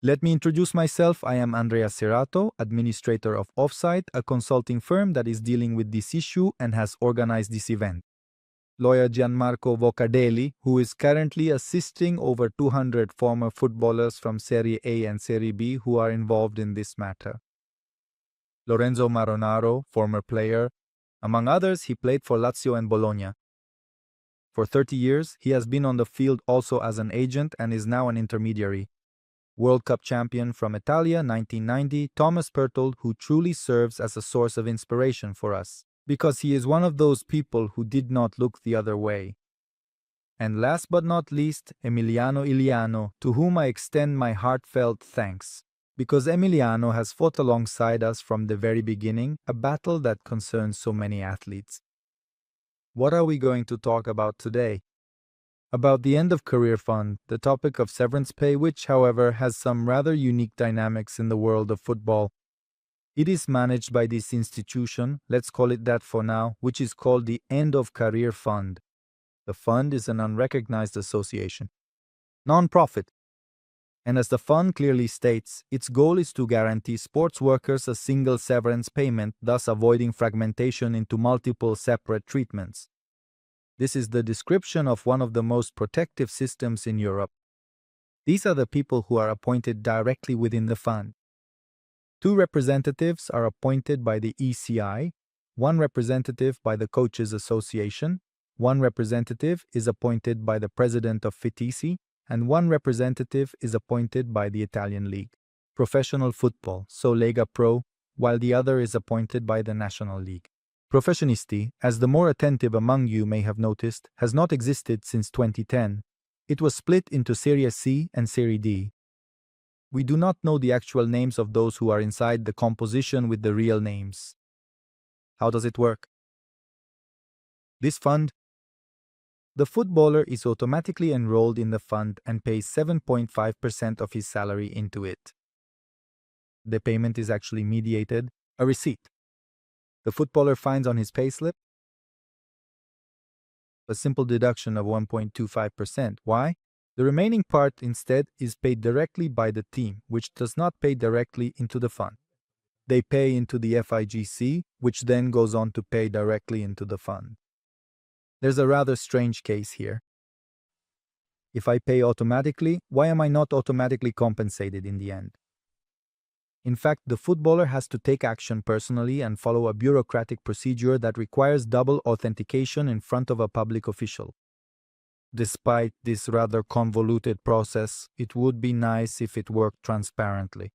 Let me introduce myself. I am Andrea Cerato, administrator of Offsite, a consulting firm that is dealing with this issue and has organized this event. Lawyer Gianmarco Voccadelli, who is currently assisting over 200 former footballers from Serie A and Serie B who are involved in this matter. Lorenzo Maronaro, former player. Among others, he played for Lazio and Bologna. For 30 years, he has been on the field also as an agent and is now an intermediary. World Cup champion from Italia 1990, Thomas Pertl, who truly serves as a source of inspiration for us, because he is one of those people who did not look the other way. And last but not least, Emiliano Iliano, to whom I extend my heartfelt thanks, because Emiliano has fought alongside us from the very beginning, a battle that concerns so many athletes. What are we going to talk about today? About the end of career fund, the topic of severance pay, which, however, has some rather unique dynamics in the world of football. It is managed by this institution, let's call it that for now, which is called the End of Career Fund. The fund is an unrecognized association, non-profit. And as the fund clearly states, its goal is to guarantee sports workers a single severance payment, thus avoiding fragmentation into multiple separate treatments. This is the description of one of the most protective systems in Europe. These are the people who are appointed directly within the fund. 2 representatives are appointed by the ECI, 1 representative by the Coaches Association, 1 representative is appointed by the President of FITISI, and 1 representative is appointed by the Italian League, Professional Football, so Lega Pro, while the other is appointed by the National League. Professionisti, as the more attentive among you may have noticed, has not existed since 2010. It was split into Serie C and Serie D. We do not know the actual names of those who are inside the composition with the real names. How does it work? This fund, the footballer is automatically enrolled in the fund and pays 7.5% of his salary into it. The payment is actually mediated, a receipt. The footballer finds on his payslip a simple deduction of 1.25%. Why? The remaining part instead is paid directly by the team, which does not pay directly into the fund. They pay into the FIGC, which then goes on to pay directly into the fund. There's a rather strange case here. If I pay automatically, why am I not automatically compensated in the end? In fact, the footballer has to take action personally and follow a bureaucratic procedure that requires double authentication in front of a public official. Despite this rather convoluted process, it would be nice if it worked transparently.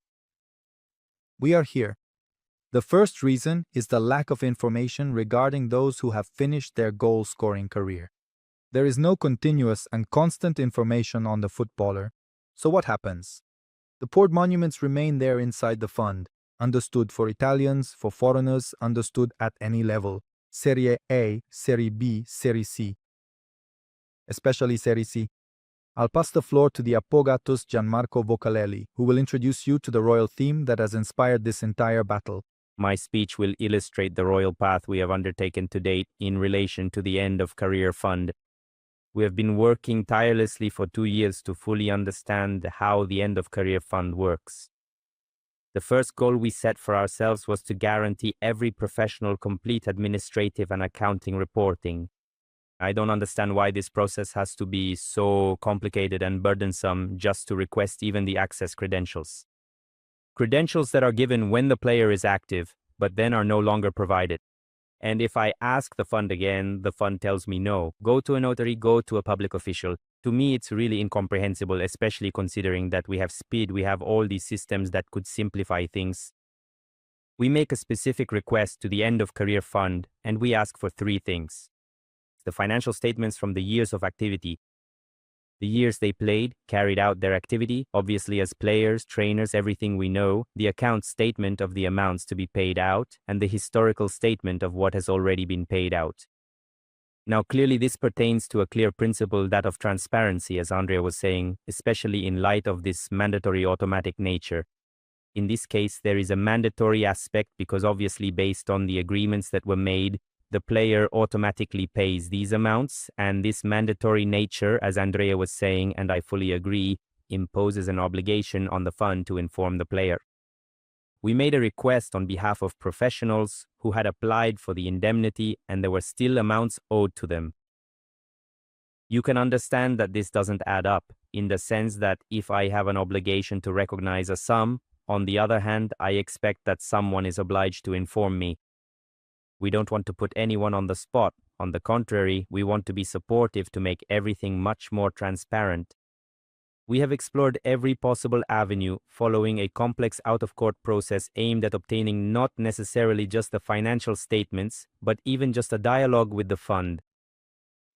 We are here. The first reason is the lack of information regarding those who have finished their goal-scoring career. There is no continuous and constant information on the footballer. So what happens? The poured monuments remain there inside the fund, understood for Italians, for foreigners, understood at any level. Serie A, Serie B, Serie C. Especially Serie C. I'll pass the floor to the Appogatus Gianmarco Voccadelli, who will introduce you to the royal theme that has inspired this entire battle. My speech will illustrate the royal path we have undertaken to date in relation to the End of Career Fund. We have been working tirelessly for 2 years to fully understand how the End of Career Fund works. The first goal we set for ourselves was to guarantee every professional complete administrative and accounting reporting. I don't understand why this process has to be so complicated and burdensome just to request even the access credentials. Credentials that are given when the player is active, but then are no longer provided. And if I ask the fund again, the fund tells me no. Go to a notary, go to a public official. To me, it's really incomprehensible, especially considering that we have speed, we have all these systems that could simplify things. We make a specific request to the End of Career Fund, and we ask for 3 things. The financial statements from the years of activity, the years they played, carried out their activity, obviously as players, trainers, everything we know, the account statement of the amounts to be paid out, and the historical statement of what has already been paid out. Now, clearly this pertains to a clear principle, that of transparency, as Andrea was saying, especially in light of this mandatory automatic nature. In this case, there is a mandatory aspect because obviously based on the agreements that were made, the player automatically pays these amounts, and this mandatory nature, as Andrea was saying, and I fully agree, imposes an obligation on the fund to inform the player. We made a request on behalf of professionals who had applied for the indemnity and there were still amounts owed to them. You can understand that this doesn't add up, in the sense that if I have an obligation to recognize a sum, on the other hand, I expect that someone is obliged to inform me. We don't want to put anyone on the spot. On the contrary, we want to be supportive to make everything much more transparent. We have explored every possible avenue, following a complex out-of-court process aimed at obtaining not necessarily just the financial statements, but even just a dialogue with the fund.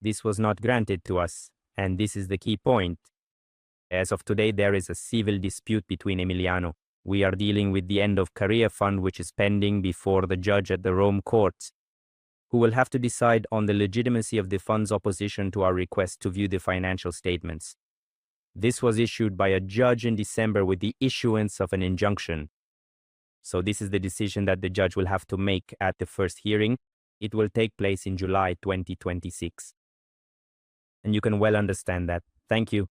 This was not granted to us, and this is the key point. As of today, there is a civil dispute between Emiliano. We are dealing with the end of career fund, which is pending before the judge at the Rome court, who will have to decide on the legitimacy of the fund's opposition to our request to view the financial statements. This was issued by a judge in December with the issuance of an injunction. So this is the decision that the judge will have to make at the first hearing. It will take place in July 2026. And you can well understand that. Thank you.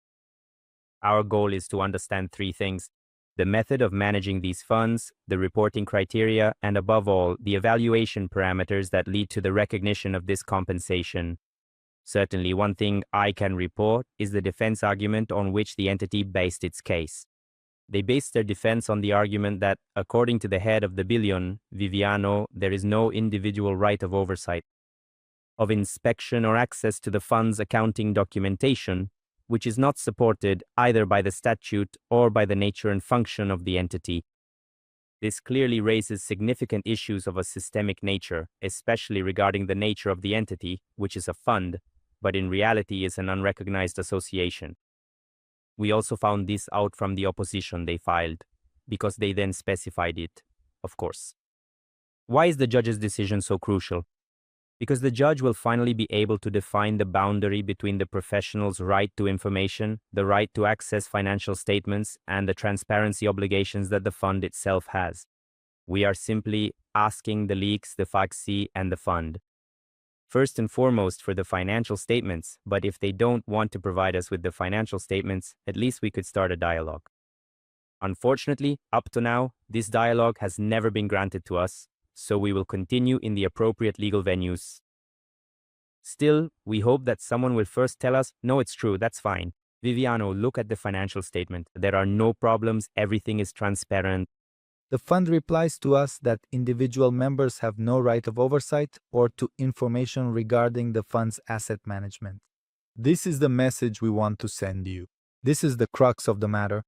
Our goal is to understand three things: the method of managing these funds, the reporting criteria, and above all, the evaluation parameters that lead to the recognition of this compensation. Certainly, one thing I can report is the defense argument on which the entity based its case. They based their defense on the argument that, according to the head of the billion, Viviano, there is no individual right of oversight, of inspection or access to the fund's accounting documentation, which is not supported either by the statute or by the nature and function of the entity. This clearly raises significant issues of a systemic nature, especially regarding the nature of the entity, which is a fund, but in reality is an unrecognized association. We also found this out from the opposition they filed, because they then specified it, of course. Why is the judge's decision so crucial? Because the judge will finally be able to define the boundary between the professional's right to information, the right to access financial statements, and the transparency obligations that the fund itself has. We are simply asking the leaks, the FACSI, and the fund, first and foremost for the financial statements, but if they don't want to provide us with the financial statements, at least we could start a dialogue. Unfortunately, up to now, this dialogue has never been granted to us, so we will continue in the appropriate legal venues. Still, we hope that someone will first tell us, no, it's true, that's fine. Viviano, look at the financial statement. There are no problems, everything is transparent. The fund replies to us that individual members have no right of oversight or to information regarding the fund's asset management. This is the message we want to send you. This is the crux of the matter.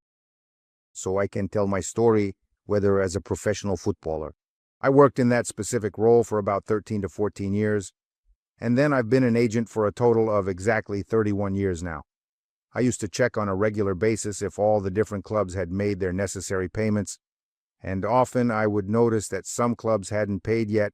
So I can tell my story, whether as a professional footballer. I worked in that specific role for about 13 to 14 years, and then I've been an agent for a total of exactly 31 years now. I used to check on a regular basis if all the different clubs had made their necessary payments, and often I would notice that some clubs hadn't paid yet,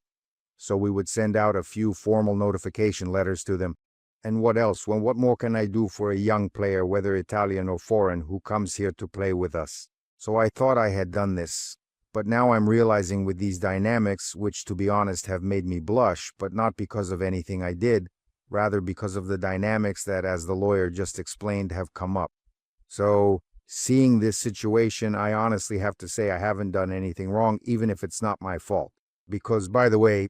so we would send out a few formal notification letters to them. And what else? Well, what more can I do for a young player, whether Italian or foreign, who comes here to play with us? So I thought I had done this. But now I'm realizing with these dynamics, which to be honest have made me blush, but not because of anything I did, rather because of the dynamics that, as the lawyer just explained, have come up. So, seeing this situation, I honestly have to say I haven't done anything wrong, even if it's not my fault. Because, by the way,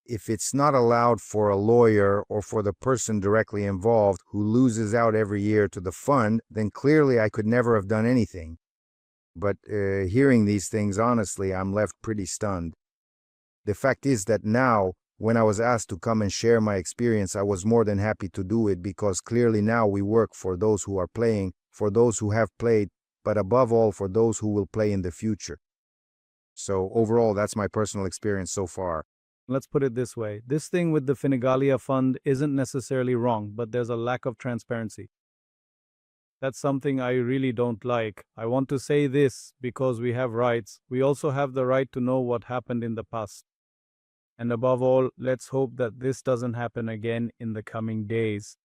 if it's not allowed for a lawyer or for the person directly involved who loses out every year to the fund, then clearly I could never have done anything. But hearing these things, honestly, I'm left pretty stunned. The fact is that now, when I was asked to come and share my experience, I was more than happy to do it, because clearly now we work for those who are playing, for those who have played, but above all for those who will play in the future. So overall, that's my personal experience so far. Let's put it this way. This thing with the Finigalia fund isn't necessarily wrong, but there's a lack of transparency. That's something I really don't like. I want to say this because we have rights. We also have the right to know what happened in the past. And above all, let's hope that this doesn't happen again in the coming days.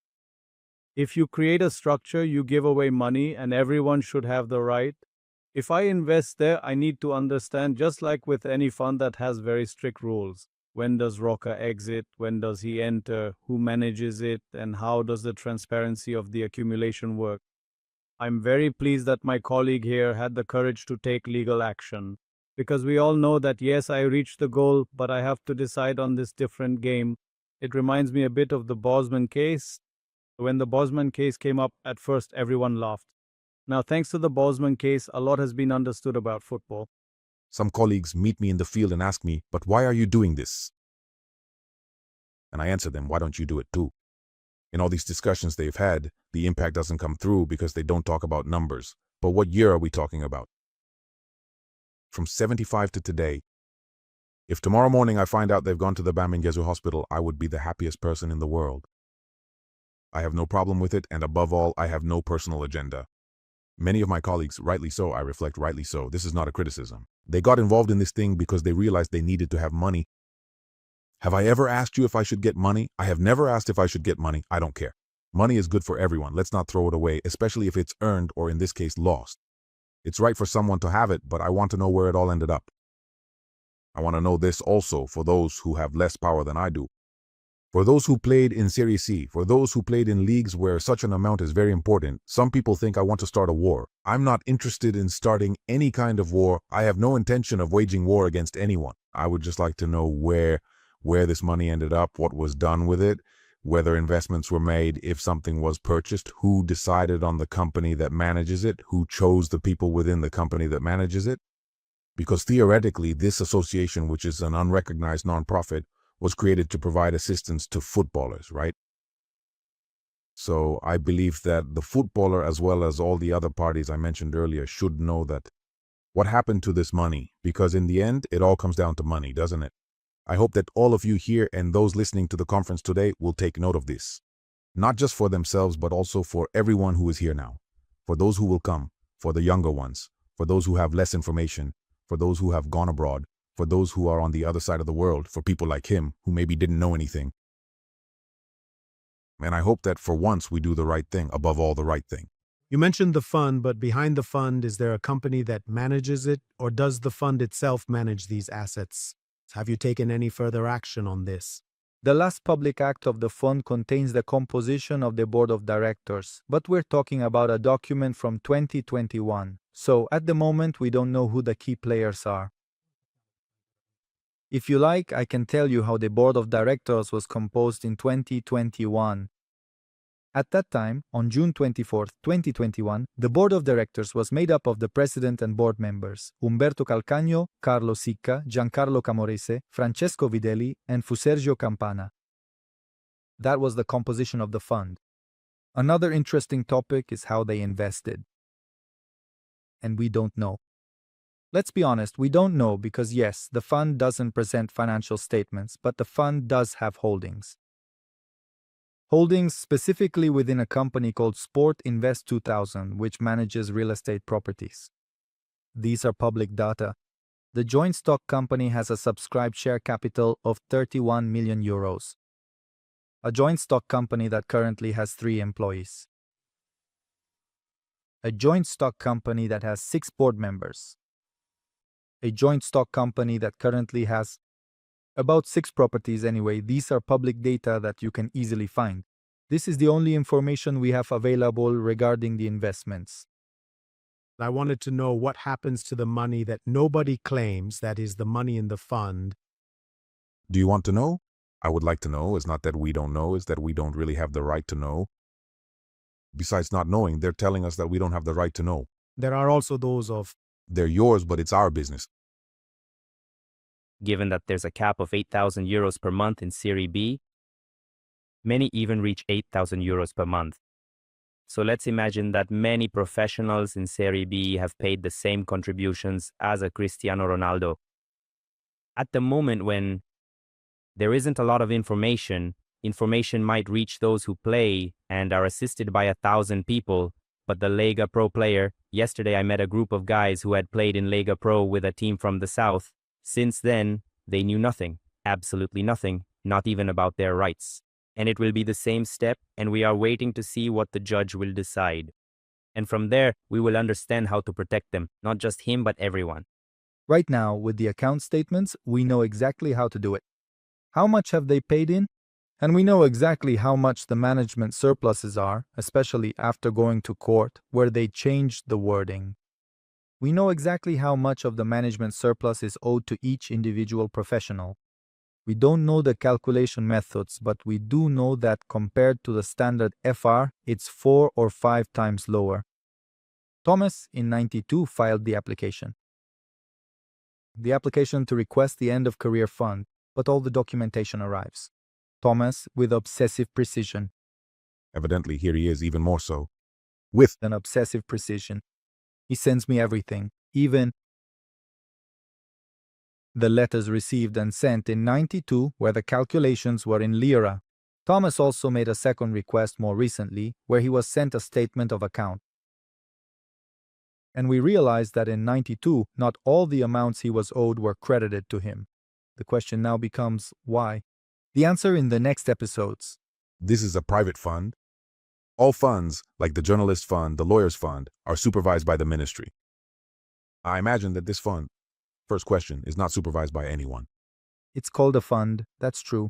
If you create a structure, you give away money and everyone should have the right. If I invest there, I need to understand, just like with any fund that has very strict rules. When does Roca exit? When does he enter? Who manages it? And how does the transparency of the accumulation work? I'm very pleased that my colleague here had the courage to take legal action. Because we all know that yes, I reached the goal, but I have to decide on this different game. It reminds me a bit of the Bosman case. When the Bosman case came up, at first everyone laughed. Now, thanks to the Bosman case, a lot has been understood about football. Some colleagues meet me in the field and ask me, "But why are you doing this?" And I answer them, "Why don't you do it too?" In all these discussions they've had, the impact doesn't come through because they don't talk about numbers. But what year are we talking about? From 75 to today. If tomorrow morning I find out they've gone to the Bamengezu hospital, I would be the happiest person in the world. I have no problem with it, and above all, I have no personal agenda. Many of my colleagues, rightly so, I reflect rightly so, this is not a criticism. They got involved in this thing because they realized they needed to have money. Have I ever asked you if I should get money? I have never asked if I should get money. I don't care. Money is good for everyone. Let's not throw it away, especially if it's earned or in this case lost. It's right for someone to have it, but I want to know where it all ended up. I want to know this also for those who have less power than I do. For those who played in Serie C, for those who played in leagues where such an amount is very important, some people think I want to start a war. I'm not interested in starting any kind of war. I have no intention of waging war against anyone. I would just like to know where this money ended up, what was done with it, whether investments were made, if something was purchased, who decided on the company that manages it, who chose the people within the company that manages it. Because theoretically, this association, which is an unrecognized nonprofit, was created to provide assistance to footballers, right? So I believe that the footballer, as well as all the other parties I mentioned earlier, should know that what happened to this money, because in the end, it all comes down to money, doesn't it? I hope that all of you here and those listening to the conference today will take note of this, not just for themselves, but also for everyone who is here now, for those who will come, for the younger ones, for those who have less information, for those who have gone abroad, for those who are on the other side of the world, for people like him who maybe didn't know anything. And I hope that for once we do the right thing, above all the right thing. You mentioned the fund, but behind the fund, is there a company that manages it, or does the fund itself manage these assets? Have you taken any further action on this? The last public act of the fund contains the composition of the board of directors, but we're talking about a document from 2021. So at the moment, we don't know who the key players are. If you like, I can tell you how the board of directors was composed in 2021. At that time, on June 24, 2021, the board of directors was made up of the president and board members, Umberto Calcagno, Carlo Sicca, Giancarlo Camorese, Francesco Videlli, and Fusergio Campana. That was the composition of the fund. Another interesting topic is how they invested. And we don't know. Let's be honest, we don't know because yes, the fund doesn't present financial statements, but the fund does have holdings. Holdings specifically within a company called Sport Invest 2000, which manages real estate properties. These are public data. The joint stock company has a subscribed share capital of 31 million euros. A joint stock company that currently has 3 employees. A joint stock company that has 6 board members. A joint stock company that currently has about 6 properties anyway. These are public data that you can easily find. This is the only information we have available regarding the investments. I wanted to know what happens to the money that nobody claims, that is the money in the fund. Do you want to know? I would like to know. It's not that we don't know, it's that we don't really have the right to know. Besides not knowing, they're telling us that we don't have the right to know. There are also those of, They're yours, but it's our business. Given that there's a cap of 8,000 euros per month in Serie B, many even reach 8,000 euros per month. So let's imagine that many professionals in Serie B have paid the same contributions as a Cristiano Ronaldo. At the moment when there isn't a lot of information might reach those who play and are assisted by 1,000 people, but the Lega Pro player, yesterday I met a group of guys who had played in Lega Pro with a team from the south. Since then, they knew nothing, absolutely nothing, not even about their rights. And it will be the same step, and we are waiting to see what the judge will decide. And from there, we will understand how to protect them, not just him, but everyone. Right now, with the account statements, we know exactly how to do it. How much have they paid in? And we know exactly how much the management surpluses are, especially after going to court, where they changed the wording. We know exactly how much of the management surplus is owed to each individual professional. We don't know the calculation methods, but we do know that compared to the standard FR, it's 4 or 5 times lower. Thomas, in 92, filed the application. The application to request the end of career fund, but all the documentation arrives. Thomas, with obsessive precision. Evidently, here he is, even more so. With An obsessive precision. He sends me everything, even the letters received and sent in 92, where the calculations were in lira. Thomas also made a second request more recently, where he was sent a statement of account. And we realized that in 92, not all the amounts he was owed were credited to him. The question now becomes, why? The answer in the next episodes. this is a private fund. All funds, like the journalist fund, the lawyer's fund, are supervised by the ministry. I imagine that this fund, first question, is not supervised by anyone. It's called a fund, that's true.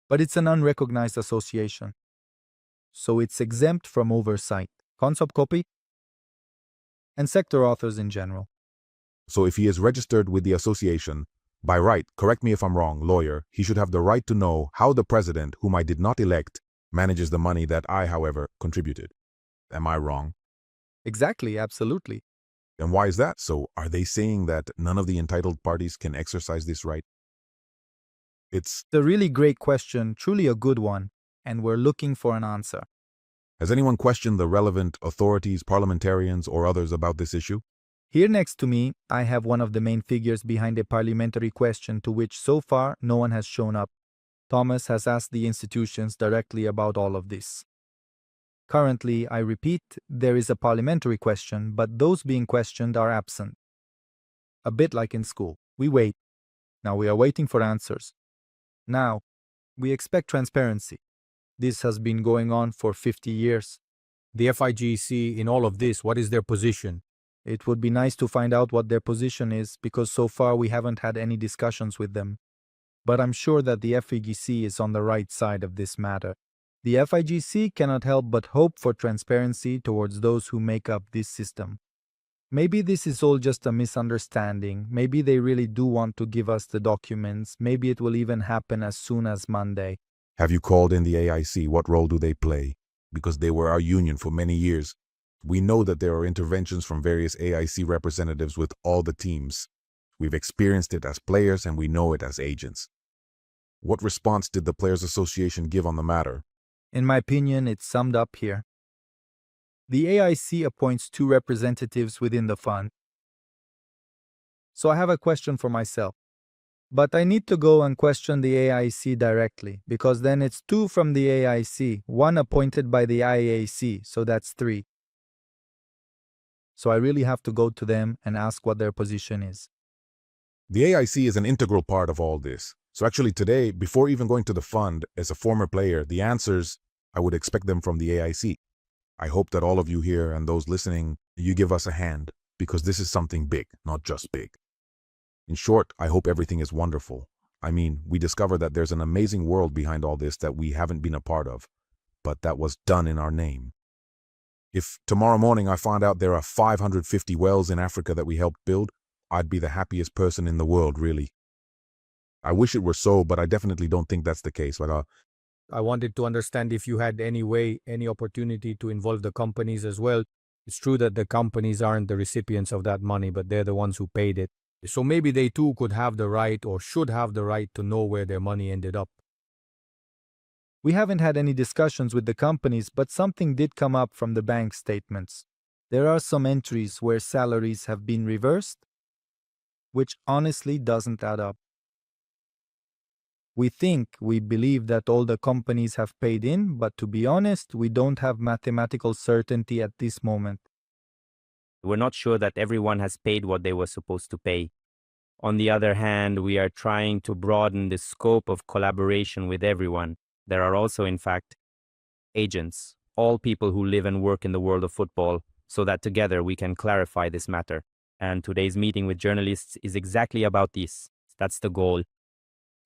But it's an unrecognized association. So it's exempt from oversight. Concept copy? And sector authors in general. So if he is registered with the association, by right, correct me if I'm wrong, lawyer, he should have the right to know how the president, whom I did not elect, manages the money that I, however, contributed. Am I wrong? Exactly, absolutely. And why is that? So are they saying that none of the entitled parties can exercise this right? It's, It's a really great question, truly a good one, and we're looking for an answer. has anyone questioned the relevant authorities, parliamentarians, or others about this issue? Here next to me, I have one of the main figures behind a parliamentary question to which so far no one has shown up. Thomas has asked the institutions directly about all of this. Currently, I repeat, there is a parliamentary question, but those being questioned are absent. A bit like in school. We wait. Now we are waiting for answers. Now, we expect transparency. This has been going on for 50 years. The FIGC, in all of this, what is their position? It would be nice to find out what their position is, because so far we haven't had any discussions with them. But I'm sure that the FIGC is on the right side of this matter. The FIGC cannot help but hope for transparency towards those who make up this system. Maybe this is all just a misunderstanding. Maybe they really do want to give us the documents. Maybe it will even happen as soon as Monday. Have you called in the AIC? What role do they play? Because they were our union for many years. We know that there are interventions from various AIC representatives with all the teams. We've experienced it as players and we know it as agents. What response did the Players Association give on the matter? In my opinion, it's summed up here. The AIC appoints 2 representatives within the fund. So I have a question for myself. But I need to go and question the AIC directly, because then it's 2 from the AIC, 1 appointed by the IAC, so that's 3. So I really have to go to them and ask what their position is. The AIC is an integral part of all this. So actually today, before even going to the fund, as a former player, the answers, I would expect them from the AIC. I hope that all of you here and those listening, you give us a hand, because this is something big, not just big. In short, I hope everything is wonderful. I mean, we discover that there's an amazing world behind all this that we haven't been a part of, but that was done in our name. If tomorrow morning I find out there are 550 wells in Africa that we helped build, I'd be the happiest person in the world, really. I wish it were so, but I definitely don't think that's the case. But I wanted to understand if you had any way, any opportunity to involve the companies as well. It's true that the companies aren't the recipients of that money, but they're the ones who paid it. So maybe they too could have the right or should have the right to know where their money ended up. We haven't had any discussions with the companies, but something did come up from the bank statements. There are some entries where salaries have been reversed, which honestly doesn't add up. We believe that all the companies have paid in, but to be honest, we don't have mathematical certainty at this moment. We're not sure that everyone has paid what they were supposed to pay. On the other hand, we are trying to broaden the scope of collaboration with everyone. There are also, in fact, agents, all people who live and work in the world of football, so that together we can clarify this matter. And today's meeting with journalists is exactly about this. That's the goal.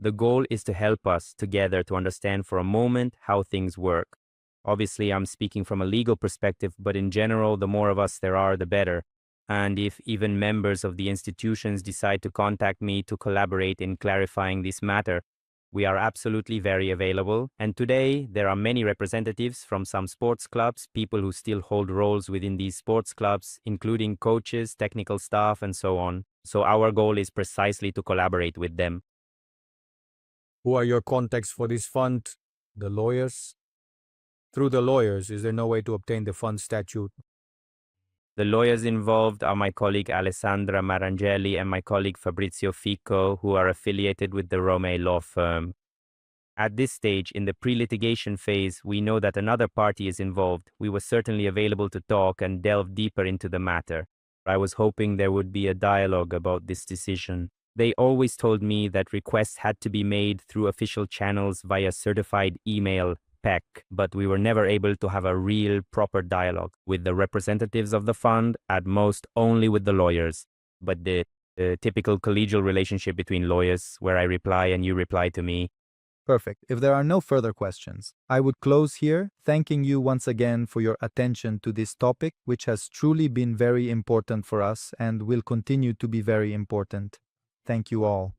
The goal is to help us together to understand for a moment how things work. Obviously, I'm speaking from a legal perspective, but in general, the more of us there are, the better. And if even members of the institutions decide to contact me to collaborate in clarifying this matter, we are absolutely very available. And today, there are many representatives from some sports clubs, people who still hold roles within these sports clubs, including coaches, technical staff, and so on. So our goal is precisely to collaborate with them. Who are your contacts for this fund? The lawyers? Through the lawyers, is there no way to obtain the fund statute? The lawyers involved are my colleague Alessandra Marangeli and my colleague Fabrizio Fico, who are affiliated with the Romei law firm. At this stage, in the pre-litigation phase, we know that another party is involved. We were certainly available to talk and delve deeper into the matter. I was hoping there would be a dialogue about this decision. They always told me that requests had to be made through official channels via certified email, PEC, but we were never able to have a real, proper dialogue with the representatives of the fund, at most only with the lawyers. But the typical collegial relationship between lawyers, where I reply and you reply to me. Perfect. If there are no further questions, I would close here, thanking you once again for your attention to this topic, which has truly been very important for us and will continue to be very important. Thank you all.